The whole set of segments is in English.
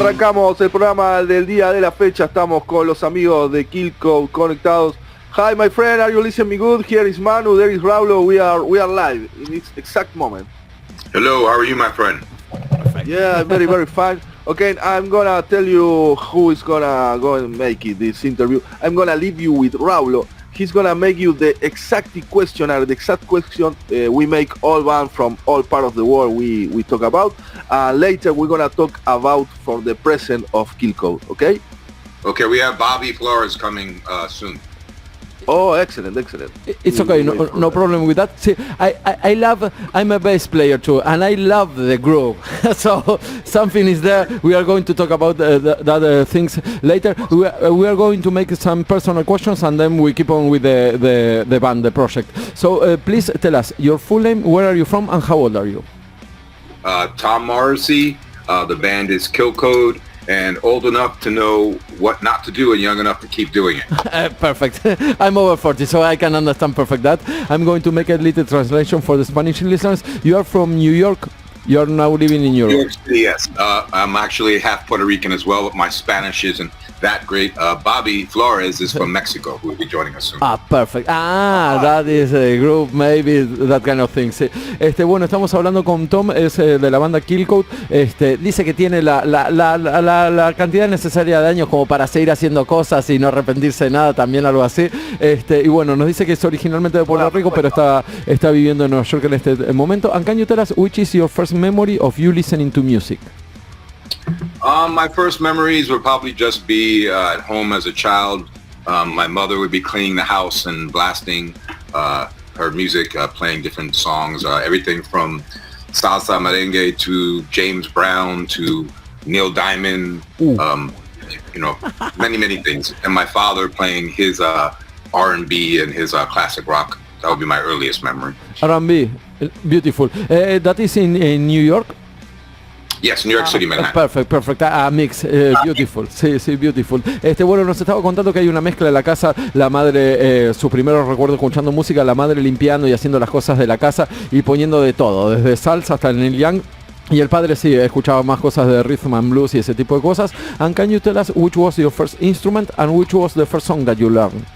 Arrancamos el programa del día de la fecha. Estamos con los amigos de KILLCODE conectados. Hi, my friend, are you listening me good? Here is Manu, there is Raulo. We are live in this exact moment. Hello, how are you, my friend? Yeah, very, very fine. Okay, I'm gonna tell you who is gonna go and make it, this interview. I'm gonna leave you with Raulo. He's gonna make you the exact question. We make all bands from all parts of the world we talk about. Later we're gonna talk about for the present of KILLCODE, okay? Okay, we have Bobby Flores coming soon. Oh, excellent. It's okay, no problem with that. See, I'm a bass player too, and I love the groove. So something is there. We are going to talk about the other things later. We are going to make some personal questions, and then we keep on with the band, the project. So please tell us your full name, where are you from, and how old are you? Tom Morrissey, the band is KILLCODE, and old enough to know what not to do and young enough to keep doing it. Perfect. I'm over 40, so I can understand perfect that. I'm going to make a little translation for the Spanish listeners. You are from New York. You're now living in Europe. New York City, yes. I'm actually half Puerto Rican as well, but my Spanish isn't that great. Bobby Flores is from Mexico, who will be joining us soon. Perfect. That is a group, maybe that kind of thing. Sí. Bueno, estamos hablando con Tom, es de la banda KILLCODE. Dice que tiene la cantidad necesaria de años como para seguir haciendo cosas y no arrepentirse de nada, también algo así. Y bueno, nos dice que es originalmente de Puerto Rico, pero está viviendo en Nueva York en este momento. And can you tell us which is your first memory of you listening to music? My first memories would probably just be at home as a child. My mother would be cleaning the house and blasting her music, playing different songs, everything from salsa, merengue to James Brown to Neil Diamond, many things. And my father playing his R&B and his classic rock. That would be my earliest memory. R&B, beautiful. That is in New York? Yes, New York City, Manhattan. Perfect. Mix, beautiful. Sí, beautiful. Bueno, nos estaba contando que hay una mezcla en la casa. La madre, sus primeros recuerdos escuchando música, la madre limpiando y haciendo las cosas de la casa y poniendo de todo, desde salsa hasta Neil Young. Y el padre sí escuchaba más cosas de rhythm and blues y ese tipo de cosas. And can you tell us which was your first instrument and which was the first song that you learned?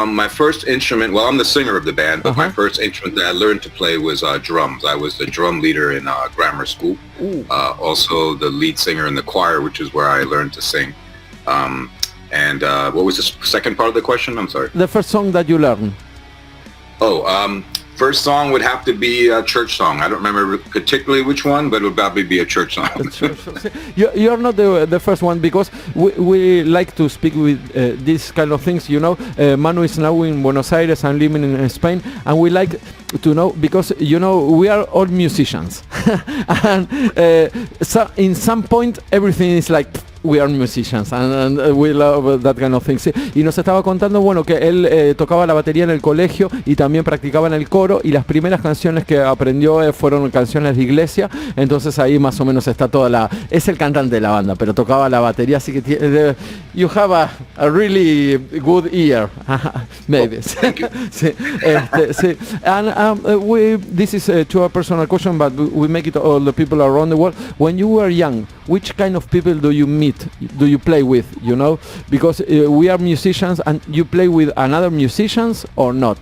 My first instrument, well, I'm the singer of the band, but my first instrument that I learned to play was drums. I was the drum leader in grammar school. Also the lead singer in the choir, which is where I learned to sing. What was the second part of the question? I'm sorry. The first song that you learned. First song would have to be a church song. I don't remember particularly which one, but it would probably be a church song. You're not the first one, because we like to speak with these kind of things, Manu is now in Buenos Aires and living in Spain, and we like to know, because, we are all musicians. And so in some point, everything is like, we are musicians and we love that kind of thing. Sí. Y nos estaba contando, que él tocaba la batería en el colegio y también practicaba en el coro, y las primeras canciones que aprendió fueron canciones de iglesia. Entonces ahí más o menos está toda es el cantante de la banda, pero tocaba la batería, así que you have a really good ear. Maybe. Thank you. Sí. Sí. And this is to a personal question, but we make it all the people around the world. When you were young, which kind of people do you meet? Do you play with, because we are musicians, and you play with another musicians or not?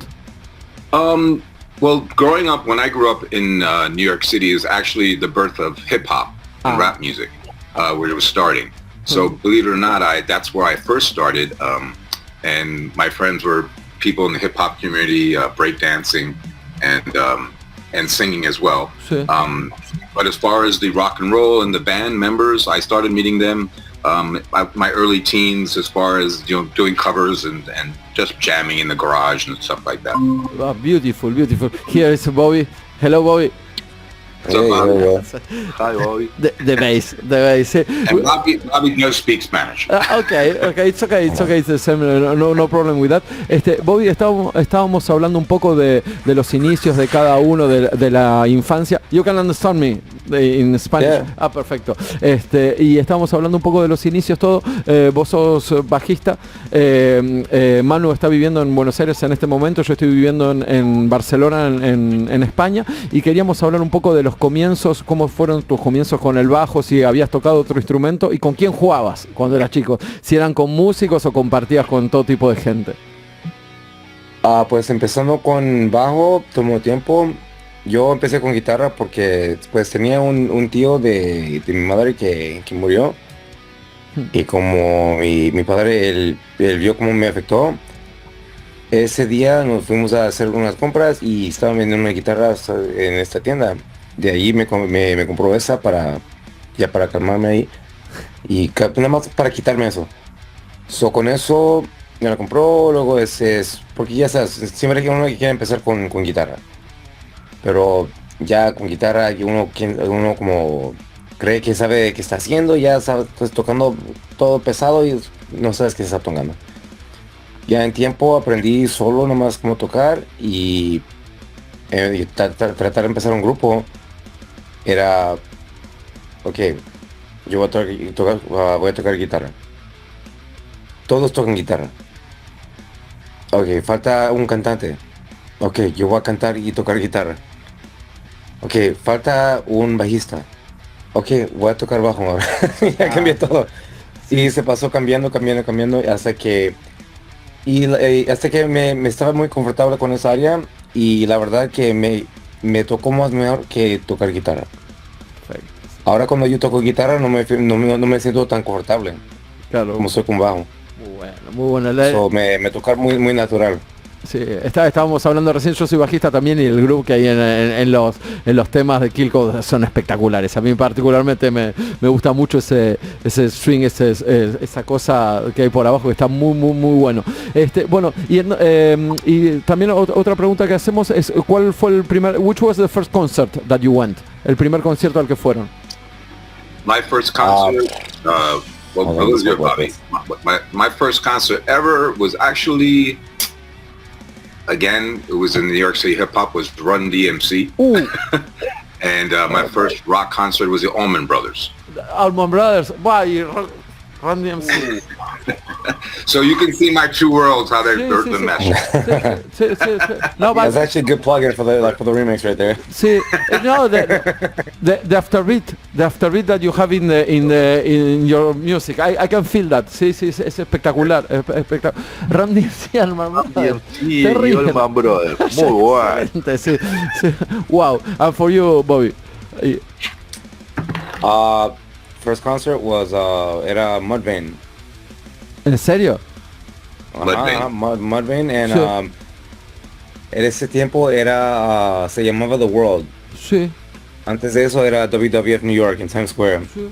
Well, growing up, when I grew up in New York City, is actually the birth of hip-hop and rap music, where it was starting. So believe it or not, that's where I first started, and my friends were people in the hip-hop community, breakdancing and singing as well. Sure. But as far as the rock and roll and the band members, I started meeting them my early teens, as far as doing covers and just jamming in the garage and stuff like that. Oh, beautiful. Here is Bobby. Hello, Bobby. Hi, Bobby. The bass. And Bobby does speak Spanish. Okay, it's okay. It's the same. No problem with that. Bobby, estábamos hablando un poco de los inicios de cada uno, de la infancia. You can understand me. in Spanish. Yeah. Ah, perfecto. Y estamos hablando un poco de los inicios, todo. Vos sos bajista. Manu está viviendo en Buenos Aires en este momento. Yo estoy viviendo en Barcelona, en España. Y queríamos hablar un poco de los comienzos, cómo fueron tus comienzos con el bajo, si habías tocado otro instrumento y con quién jugabas cuando eras chico. Si eran con músicos o compartías con todo tipo de gente. Pues empezando con bajo, tomó tiempo. Yo empecé con guitarra porque pues tenía un tío de mi madre que murió. Y como mi padre, él vio cómo me afectó, ese día nos fuimos a hacer unas compras y estaban vendiendo una guitarra en esta tienda. De ahí me compró esa para calmarme ahí. Y nada más para quitarme eso. Con eso me la compró, luego porque ya sabes, siempre hay uno que quiere empezar con guitarra. Pero ya con guitarra uno como cree que sabe qué está haciendo, ya sabe, pues tocando todo pesado y no sabes qué está tocando. Ya en tiempo aprendí solo nomás cómo tocar y tratar de empezar un grupo era, ok, yo voy a tocar guitarra. Todos tocan guitarra. Ok, falta un cantante. Ok, yo voy a cantar y tocar guitarra. Ok, falta un bajista. Ok, voy a tocar bajo ahora. Ya cambié todo. Y se pasó cambiando hasta que me estaba muy confortable con esa área y la verdad que me tocó más mejor que tocar guitarra. Ahora cuando yo toco guitarra no me siento tan confortable, claro, como soy con bajo. Muy bueno. Me toca muy natural. Sí, estábamos hablando recién, yo soy bajista también y el groove que hay en los temas de KILLCODE son espectaculares. A mí particularmente me gusta mucho ese swing, esa cosa que hay por abajo que está muy bueno. Bueno, y también otra pregunta que hacemos es ¿cuál fue which was the first concert that you went? El primer concierto al que fueron. My first concert, my first concert ever was actually, again, it was in New York City. Hip hop was Run DMC. And my first rock concert was the Allman Brothers. Allman Brothers, why? Run DMC. So you can see my two worlds, how they're the mesh. No, but that's actually a good plug-in for the remix right there. See, no, the afterbeat that you have in your music, I can feel that. Sí, es espectacular, Run DMC, Allman Brothers. Y Allman Brothers, muy guay. Sí. Wow. And for you, Bobby. First concert was era Mudvayne. ¿En serio? Mudvayne, and sí. En ese tiempo se llamaba The World. Sí. Antes de eso era WWF New York en Times Square. Sí.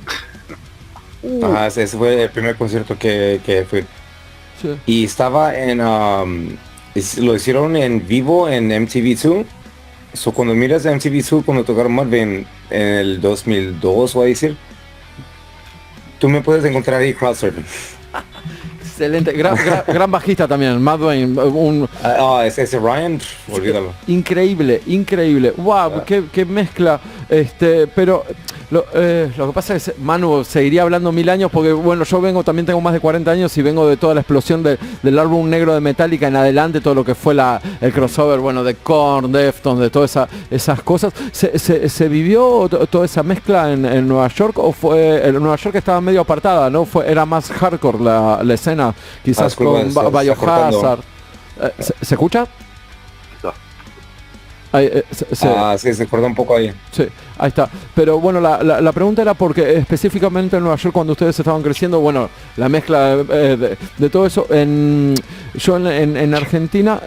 Ese fue el primer concierto que fui. Sí. Y estaba lo hicieron en vivo en MTV2. Cuando miras MTV2 cuando tocaron Mudvayne en el 2002, voy a decir, tú me puedes encontrar ahí crowdsurfing. Excelente, gran bajista también, Mudvayne, ese Ryan, olvídalo. Increíble. Wow, qué mezcla. Pero lo que pasa es que Manu seguiría hablando 1000 años porque bueno, yo también tengo más de 40 años y vengo de toda la explosión del álbum negro de Metallica en adelante, todo lo que fue el crossover, bueno, de Korn, Deftones, de todas esas cosas. ¿Se vivió toda esa mezcla en Nueva York o fue en Nueva York estaba medio apartada, ¿no? Era más hardcore la escena, quizás con Biohazard. ¿Se escucha? Sí, se corta un poco ahí. Sí, ahí está. Pero bueno, la pregunta era porque específicamente en Nueva York cuando ustedes estaban creciendo, bueno, la mezcla de todo eso, yo en Argentina,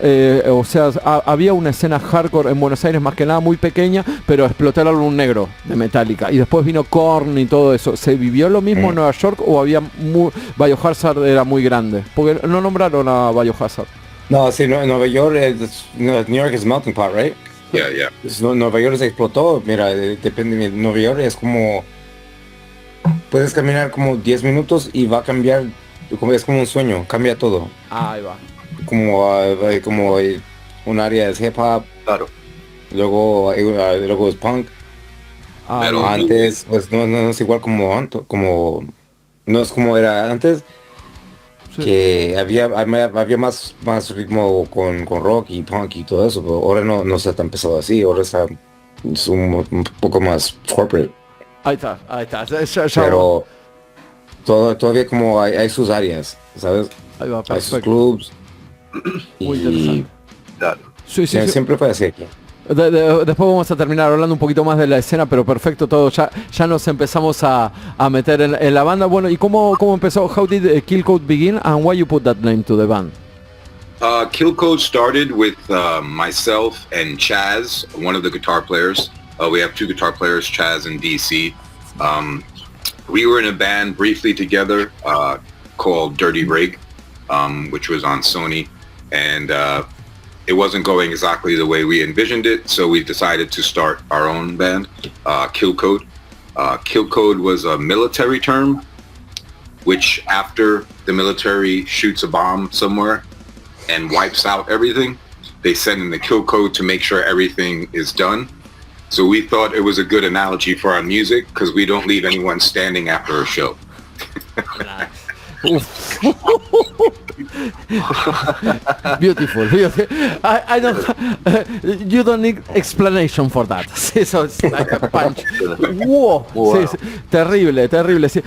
o sea, había una escena hardcore en Buenos Aires más que nada muy pequeña, pero explotó el álbum negro de Metallica y después vino Korn y todo eso. ¿Se vivió lo mismo en Nueva York o había Biohazard era muy grande? Porque no nombraron a Biohazard. No, sí, Nueva York, New York es melting pot, right? Yeah. Nueva York se explotó, mira, depende, Nueva York es como, puedes caminar como 10 minutos y va a cambiar, es como un sueño, cambia todo. Ahí va. Como un área es hip hop, claro. luego es punk, Pero antes, pues no es igual como no es como era antes, Sí. que había más ritmo con rock y punk y todo eso, pero ahora no está tan pesado así, ahora es un poco más corporate. Ahí está. Pero todavía como hay sus áreas, ¿sabes? Ahí va, Hay sus perfecto. clubs. Muy Y interesante. Claro. Sí. siempre fue así aquí. Después vamos a terminar hablando un poquito más de la escena, pero perfecto todo. Ya nos empezamos a meter en la banda. Bueno, ¿y cómo empezó? How did KILLCODE begin and why you put that name to the band? KILLCODE started with myself and Chaz, one of the guitar players. We have two guitar players, Chaz and DC. We were in a band briefly together called Dirty Rig, which was on Sony, and it wasn't going exactly the way we envisioned it, so we decided to start our own band, KILLCODE. KILLCODE was a military term, which after the military shoots a bomb somewhere and wipes out everything, they send in the KILLCODE to make sure everything is done. So we thought it was a good analogy for our music because we don't leave anyone standing after a show. Beautiful. I don't. You don't need explanation for that. Sí, so it's like a punch. Wow. Sí, terrible. Sí.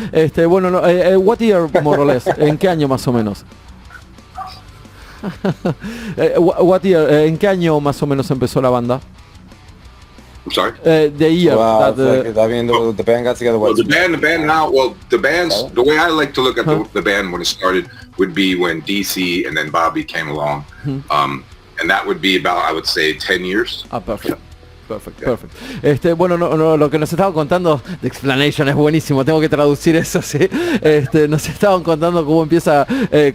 Bueno, no, what year more or less? ¿En qué año más o menos? What year? ¿En qué año más o menos empezó la banda? I'm sorry? The year. Wow, the band got together. Well, the band now, the way I like to look at the band when it started would be when DC and then Bobby came along. And that would be about, I would say, 10 years. Perfect. Bueno, no, lo que nos estaban contando, The Explanation es buenísimo, tengo que traducir eso, sí. Nos estaban contando cómo empieza,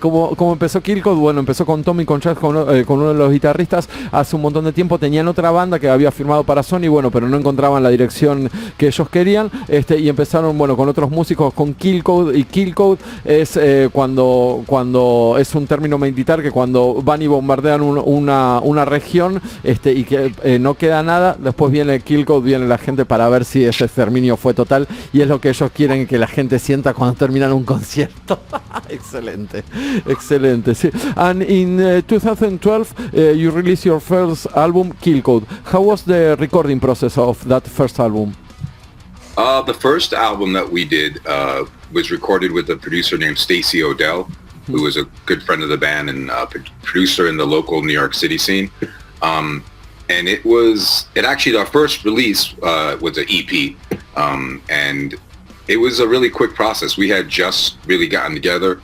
cómo empezó KILLCODE. Bueno, empezó con Tommy, con Chad, con uno de los guitarristas. Hace un montón de tiempo tenían otra banda que había firmado para Sony, bueno, pero no encontraban la dirección que ellos querían, y empezaron, bueno, con otros músicos, con KILLCODE. Y KILLCODE es cuando es un término militar, que cuando van y bombardean una región, y que no queda nada. Después viene KILLCODE, viene la gente para ver si ese exterminio fue total, y es lo que ellos quieren que la gente sienta cuando terminan un concierto. Excelente, sí. And in 2012 you released your first album, KILLCODE. How was the recording process of that first album? The first album that we did was recorded with a producer named Stacey Odell, who was a good friend of the band and producer in the local New York City scene. And our first release was an EP, and it was a really quick process. We had just really gotten together.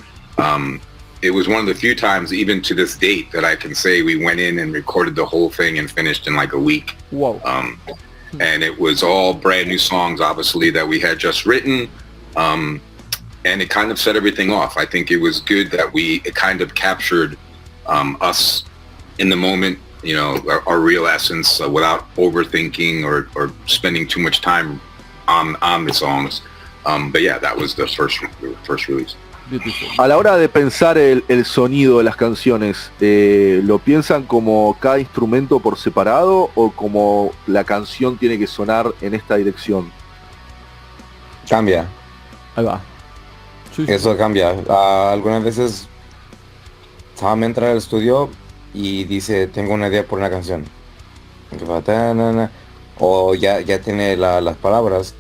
It was one of the few times, even to this date, that I can say we went in and recorded the whole thing and finished in like a week. Whoa. And it was all brand new songs, obviously, that we had just written. And it kind of set everything off. I think it was good that it kind of captured us in the moment, you know, our real essence, without overthinking or spending too much time on the songs. But yeah, that was the first release. A la hora de pensar el sonido de las canciones, ¿lo piensan como cada instrumento por separado o como la canción tiene que sonar en esta dirección? Cambia. Ahí va. Sí. Eso cambia. Algunas veces Tom entra al estudio y dice, tengo una idea por una canción. O ya tiene las palabras.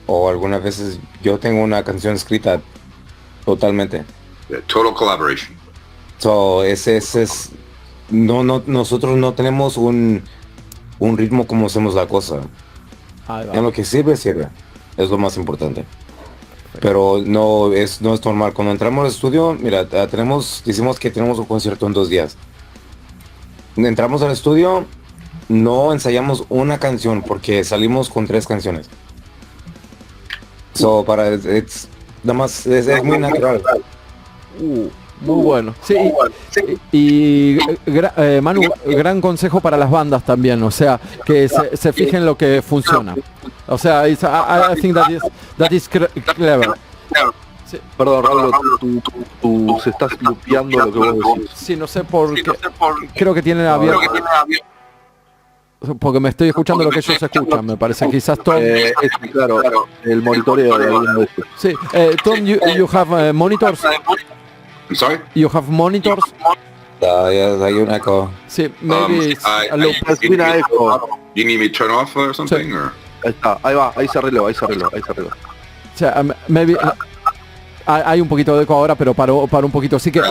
O algunas veces yo tengo una canción escrita totalmente. Yeah, total collaboration. So, ese es nosotros no tenemos un ritmo como hacemos la cosa. En lo que sirve. Es lo más importante. Pero no es normal. Cuando entramos al estudio, mira, decimos que tenemos un concierto en 2 días. Entramos al estudio, no ensayamos una canción porque salimos con 3 canciones. So, es muy natural. Muy bueno. Sí, y Manu, gran consejo para las bandas también, o sea, que se fijen lo que funciona. O sea, I think that is clever. Sí. Perdón, Raúl, tú se estás lupeando lo que vos decís. Sí, no sé por qué. Creo que tienen abierto. porque me estoy escuchando lo que ellos escuchan, me parece. Quizás Tom... claro, el monitoreo de alguno de estos. Sí, Tom, you have monitors? I'm sorry? You have monitors? Hay un eco. Sí, maybe it's a low. You need me to turn off or something? Sí. Or? Ahí está, ahí se arregló. O sea, maybe... hay un poquito de eco ahora, pero paró un poquito. Así que...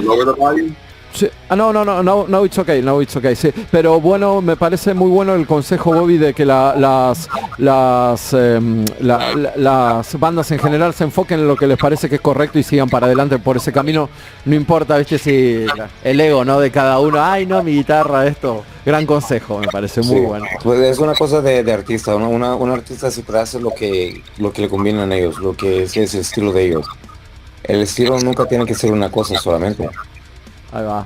Sí. No, it's okay, sí. Pero bueno, me parece muy bueno el consejo, Bobby, de que las bandas en general se enfoquen en lo que les parece que es correcto y sigan para adelante por ese camino. No importa, viste, si el ego, ¿no? De cada uno. Ay, no, mi guitarra, esto. Gran consejo, me parece muy bueno. Pues es una cosa de artista, ¿no? Un artista siempre hace lo que le conviene a ellos, lo que es el estilo de ellos. El estilo nunca tiene que ser una cosa solamente. Ahí va.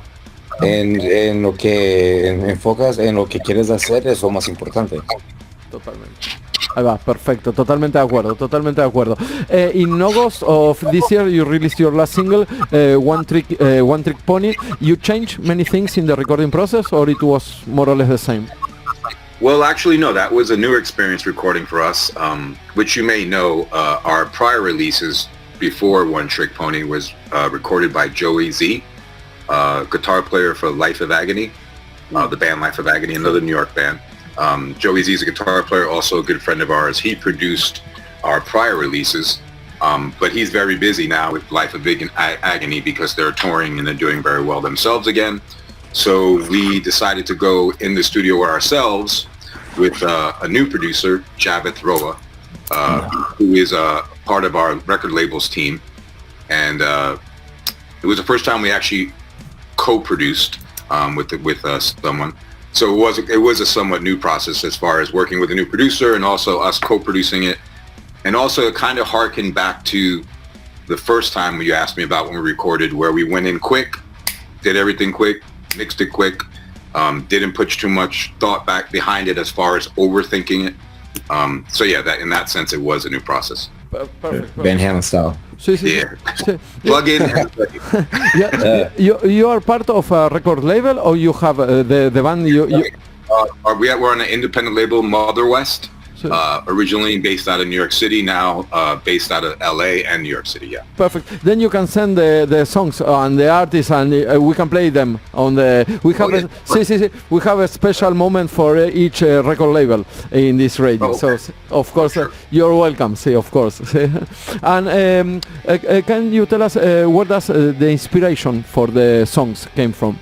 En lo que enfocas, en lo que quieres hacer, es lo más importante. Totalmente. Ahí va, perfecto, totalmente de acuerdo. In August of this year you released your last single, One Trick Pony. You changed many things in the recording process, or it was more or less the same? Well, actually, no, that was a new experience recording for us, which you may know, our prior releases before One Trick Pony was recorded by Joey Z, guitar player for Life of Agony, the band Life of Agony, another New York band. Joey Z is a guitar player, also a good friend of ours. He produced our prior releases, but he's very busy now with Life of Agony because they're touring and they're doing very well themselves again. So we decided to go in the studio ourselves with a new producer, Javeth Roa, who is part of our record labels team. And it was the first time we actually co-produced with someone. So it was a somewhat new process as far as working with a new producer and also us co-producing it. And also it kind of harkened back to the first time you asked me about when we recorded, where we went in quick, did everything quick, mixed it quick, didn't put too much thought back behind it as far as overthinking it. So yeah, that in that sense, it was a new process. Perfect. Van Halen style. Sí. Plug in and play. You are part of a record label, or you have the band? We're on an independent label, Mother West. Originally based out of New York City, now based out of LA and New York City, yeah. Perfect. Then you can send the songs and the artists, and we can play them on the. We have we have a special moment for each record label in this radio. Okay. So of course sure. you're welcome. Of course. And can you tell us where does the inspiration for the songs came from?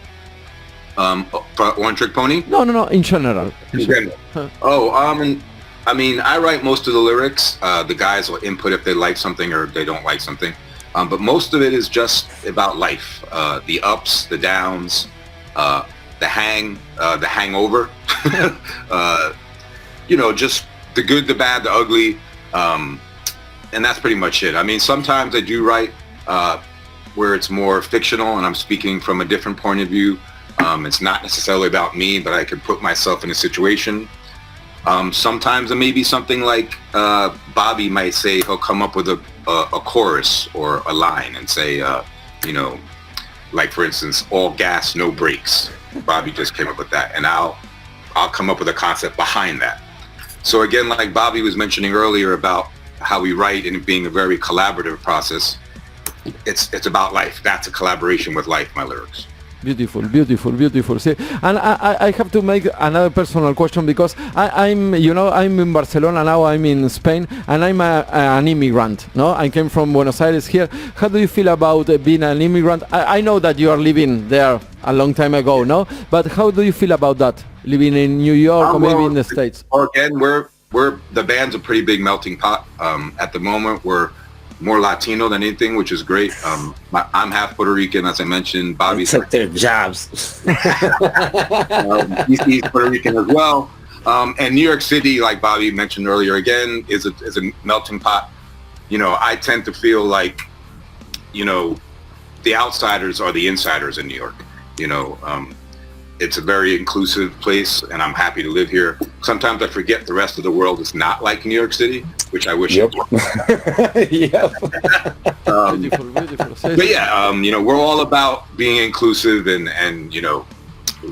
For One Trick Pony? No. In general. I mean, I write most of the lyrics. The guys will input if they like something or if they don't like something. But most of it is just about life. The ups, the downs, the hangover. Just the good, the bad, the ugly. And that's pretty much it. I mean, sometimes I do write where it's more fictional and I'm speaking from a different point of view. It's not necessarily about me, but I can put myself in a situation. Sometimes it may be something like Bobby might say he'll come up with a chorus or a line and say, like for instance, all gas, no brakes. Bobby just came up with that, and I'll come up with a concept behind that. So again, like Bobby was mentioning earlier about how we write and it being a very collaborative process, it's about life. That's a collaboration with life, my lyrics. Beautiful. See, and I have to make another personal question because I'm in Barcelona now. I'm in Spain, and I'm an immigrant. No, I came from Buenos Aires here. How do you feel about being an immigrant? I know that you are living there a long time ago, no? But how do you feel about that, living in New York or maybe in the States? Again, we're the band's a pretty big melting pot. At the moment, we're more Latino than anything, which is great. I'm half Puerto Rican, as I mentioned. Bobby's took their jobs. He's Puerto Rican as well. And New York City, like Bobby mentioned earlier, again, is a melting pot. I tend to feel like, the outsiders are the insiders in New York. It's a very inclusive place, and I'm happy to live here. Sometimes I forget the rest of the world is not like New York City, which I wish it was. Yep. Beautiful. But yeah, we're all about being inclusive and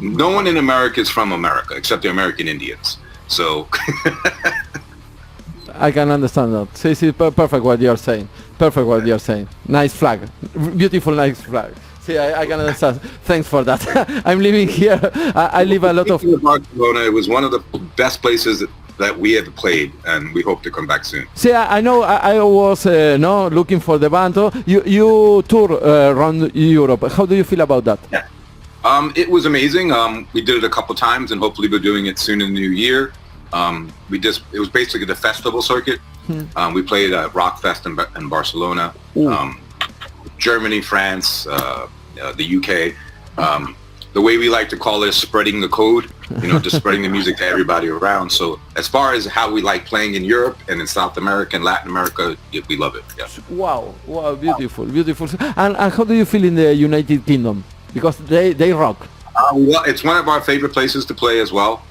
no one in America is from America except the American Indians. So I can understand that. See, perfect what you're saying. Perfect what you're saying. Nice flag. Beautiful, nice flag. See, I can understand. Thanks for that. I'm living here. I live a lot of... Barcelona, it was one of the best places that we ever played, and we hope to come back soon. See, I know I was looking for the band. You tour around Europe. How do you feel about that? Yeah. It was amazing. We did it a couple times, and hopefully we're doing it soon in the new year. It was basically the festival circuit. We played at Rockfest in Barcelona, Germany, France, the UK. The way we like to call it is spreading the code, just spreading the music to everybody around. So as far as how we like playing in Europe and in South America and Latin America, we love it. Yeah. Wow, beautiful. And how do you feel in the United Kingdom? Because they rock. Well, it's one of our favorite places to play as well.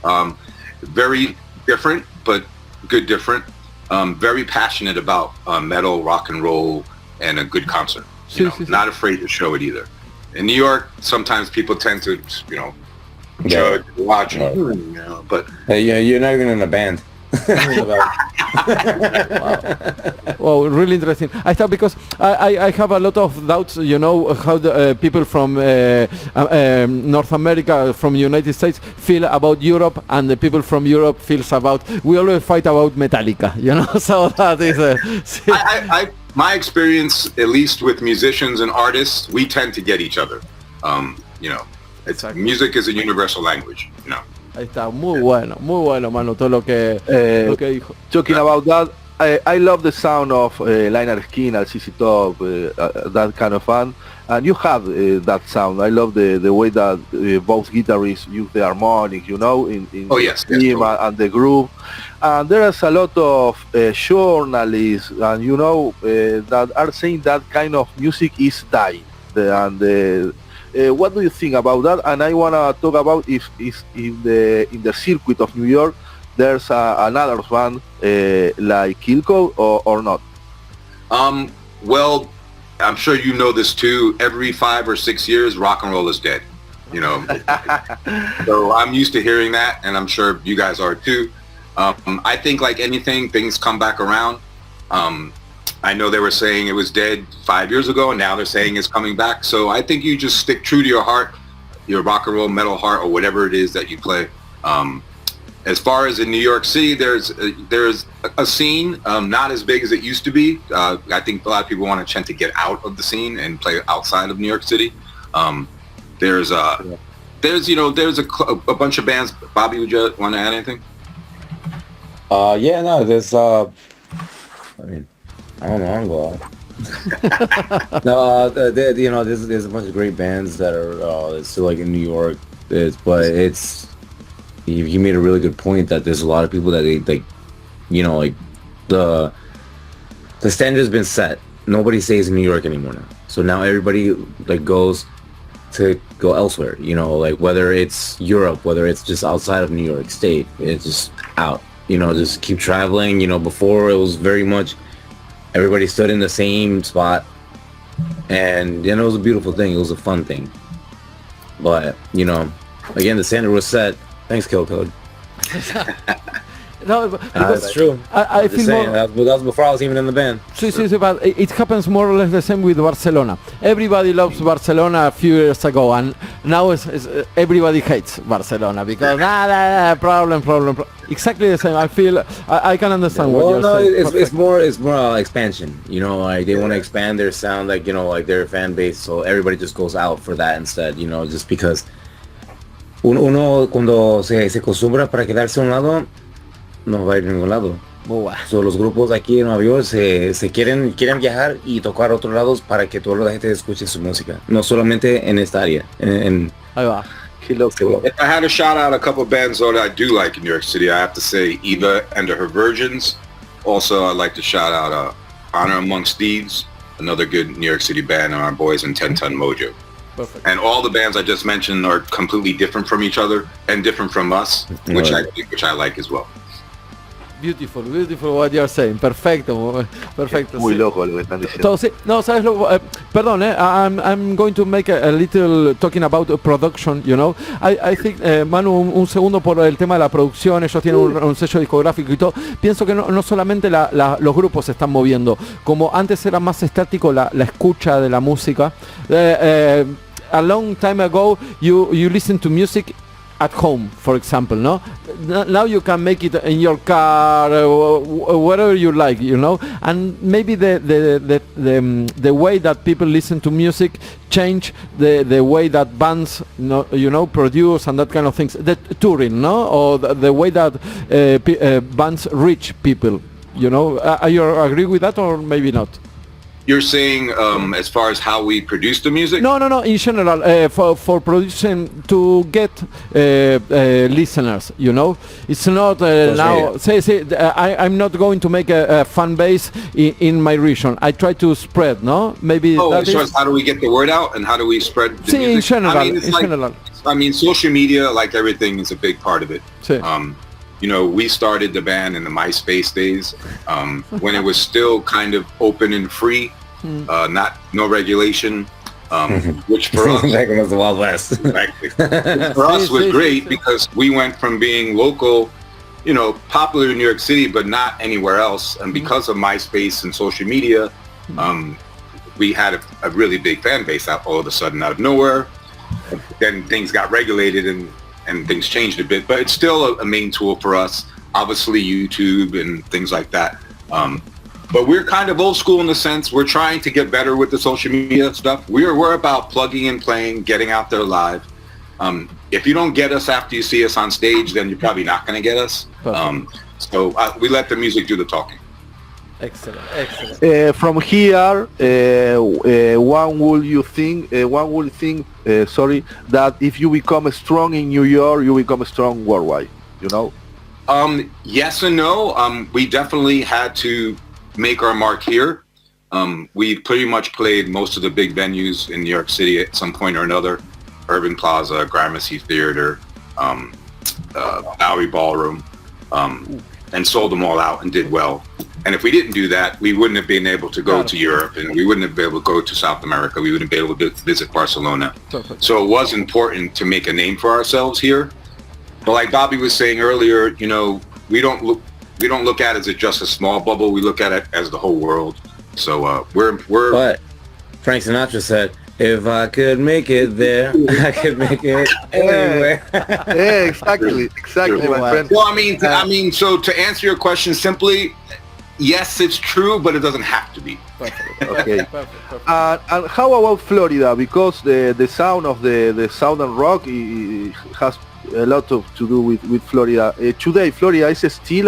Very different, but good different. Very passionate about metal, rock and roll, and a good concert. Not afraid to show it either. In New York, sometimes people tend to, judge, watch, but... Hey, you're not even in a band. Wow, really interesting. I thought because I have a lot of doubts, how the people from North America, from United States feel about Europe, and the people from Europe feels about, we always fight about Metallica, so that is my experience, at least with musicians and artists, we tend to get each other. Exactly. Music is a universal language, Ahí está, muy bueno, mano, todo lo que dijo. Talking about that, I love the sound of Liner Skinner, CC Top, that kind of fun. And you have that sound. I love the way that both guitarists use the harmonic, in yes, the theme and the groove. And there is a lot of journalists, and that are saying that kind of music is dying. What do you think about that? And I want to talk about if in the circuit of New York there's another band like KILLCODE or not. Well, I'm sure you know this too. Every 5 or 6 years, rock and roll is dead. So I'm used to hearing that, and I'm sure you guys are too. I think like anything, things come back around. I know they were saying it was dead 5 years ago, and now they're saying it's coming back. So I think you just stick true to your heart, your rock and roll metal heart, or whatever it is that you play. As far as in New York City, there's a scene, not as big as it used to be. I think a lot of people want to get out of the scene and play outside of New York City. There's a bunch of bands. Bobby, would you want to add anything? There's I don't know. I'm going. No, there's a bunch of great bands that are still like in New York. You made a really good point that there's a lot of people that the standard's been set. Nobody stays in New York anymore now. So now everybody goes to go elsewhere. Whether it's Europe, whether it's just outside of New York State, it's just out. Just keep traveling. Before it was very much everybody stood in the same spot, and it was a beautiful thing. It was a fun thing. But again, the standard was set. Thanks, KILLCODE. No, that's true. I feel saying, more... that was before I was even in the band. But it happens more or less the same with Barcelona. Everybody loves Barcelona a few years ago, and now everybody hates Barcelona because problem. Exactly the same. I feel I can understand what you're saying. It's more expansion. They want to expand their sound, their fan base, so everybody just goes out for that instead. Just because uno cuando se acostumbra para quedarse a un lado, no va a ir a ningún lado. So, los grupos aquí en Nueva York se quieren viajar y tocar a otros lados para que toda la gente escuche su música, no solamente en esta área. Ahí va. If I had to shout out a couple of bands that I do like in New York City, I have to say Eva and Her Virgins. Also, I'd like to shout out Honor Amongst Thieves, another good New York City band, and our boys in 10 Ton Mojo. Perfect. And all the bands I just mentioned are completely different from each other and different from us, which I like as well. Beautiful what you're saying. Perfecto. Muy Sí. loco lo que están diciendo. Todo, sí. No, sabes lo, perdón, I'm going to make a little talking about production, you know. I think, Manu, un segundo por el tema de la producción. Ellos tienen un sello discográfico y todo. Pienso que no solamente los grupos se están moviendo, como antes era más estático la escucha de la música. A long time ago you listen to music at home, for example, no? Now you can make it in your car, wherever you like, you know. And maybe the way that people listen to music change the way that bands, you know, produce and that kind of things. The touring, no, or the way that bands reach people. You know, you agree with that or maybe not? You're saying as far as how we produce the music? No. In general, for producing to get listeners, you know, it's not now. I'm not going to make a fan base in my region. I try to spread, no? Maybe. As far as how do we get the word out and how do we spread the music? In general. I mean, social media, like everything, is a big part of it. Sí. You know, we started the band in the MySpace days when it was still kind of open and free, no regulation, which for us back was the Wild West. Exactly. For us was great because we went from being local, you know, popular in New York City, but not anywhere else. And because of MySpace and social media, we had a really big fan base all of a sudden out of nowhere. Then things got regulated and things changed a bit, but it's still a main tool for us. Obviously YouTube and things like that. But we're kind of old school in the sense we're trying to get better with the social media stuff. We're about plugging and playing, getting out there live. If you don't get us after you see us on stage, then you're probably not going to get us. So we let the music do the talking. Excellent. From here, one would think that if you become strong in New York, you become strong worldwide, you know? Yes and no. We definitely had to make our mark here. We pretty much played most of the big venues in New York City at some point or another. Urban Plaza, Gramercy Theater, Bowery Ballroom, and sold them all out and did well. And if we didn't do that, we wouldn't have been able to go to Europe, and we wouldn't have been able to go to South America. We wouldn't be able to visit Barcelona. Perfect. So it was important to make a name for ourselves here. But like Bobby was saying earlier, you know, we don't look at it as just a small bubble. We look at it as the whole world. So we're. But Frank Sinatra said, "If I could make it there, I could make it anywhere." Yeah, exactly, my friend. Well, I mean, so to answer your question simply, yes, it's true, but it doesn't have to be. Okay. And how about Florida? Because the sound of the Southern rock has a lot to do with Florida. Today, Florida is still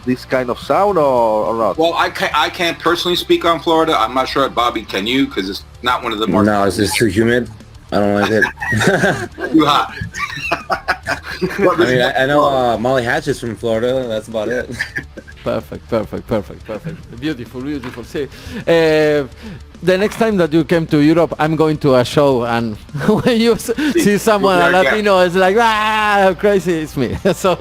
this kind of sound or not? Well, I can't personally speak on Florida. I'm not sure, Bobby, can you? Because it's not one of the more... No, it's just too humid. I don't like it. Too hot. I mean, I know Molly Hatch is from Florida. That's about it. Perfect. Beautiful. See, the next time that you came to Europe, I'm going to a show, and when you see someone Latino, it's like, crazy, it's me. So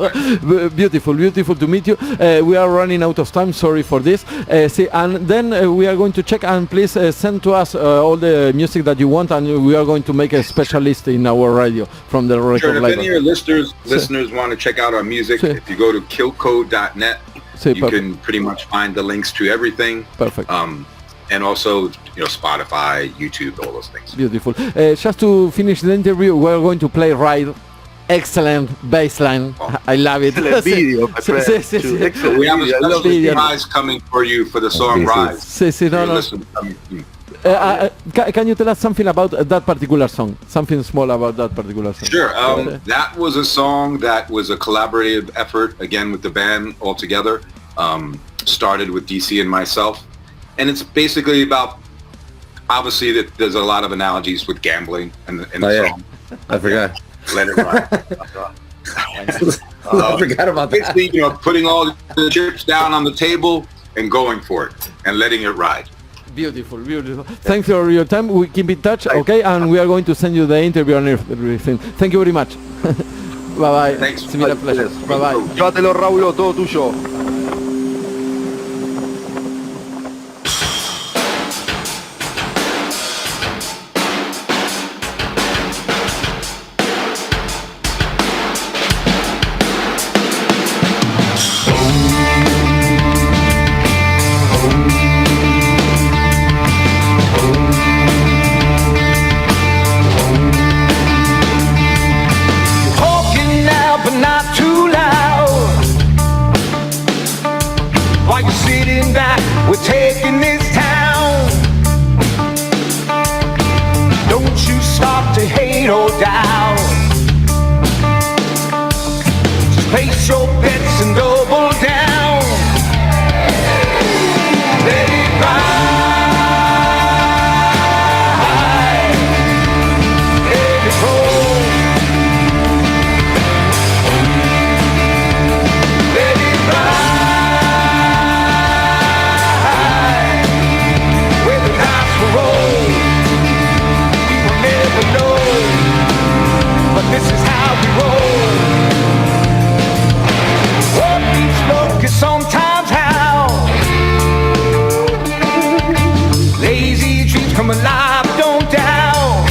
beautiful to meet you. We are running out of time. Sorry for this. And then we are going to check, and please send to us all the music that you want, and we are going to make a special list in our radio from the record label. If any of your listeners want to check out our music, if you go to KILLCODE.net, you can pretty much find the links to everything. Perfect. And also, you know, Spotify, YouTube, all those things. Beautiful. Just to finish the interview, we're going to play Ride. Excellent bass line. I love it. Excellent video, my friend. Excellent. We have a special surprise coming for you for the song Rise. Can you tell us something about that particular song? Something small about that particular song? Sure. That was a song that was a collaborative effort, again, with the band all together. Started with DC and myself. And it's basically about, obviously, that there's a lot of analogies with gambling in the song. I forgot. Let it ride. I forgot about that. Basically, you know, putting all the chips down on the table and going for it and letting it ride. Beautiful. Thanks for your time. We keep in touch, okay? And we are going to send you the interview and everything. Thank you very much. Bye-bye. Thanks. It's been a pleasure. Bye-bye. Llévatelo, Raúl, todo tuyo. ain't no doubt. Just place your bets and double down. Let it ride, let it roll. Let it ride, where the dice will roll. We will never know, but this is how we roll. What beats luck is sometimes how lazy dreams come alive, don't doubt.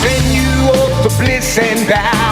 Send you up to bliss and bow.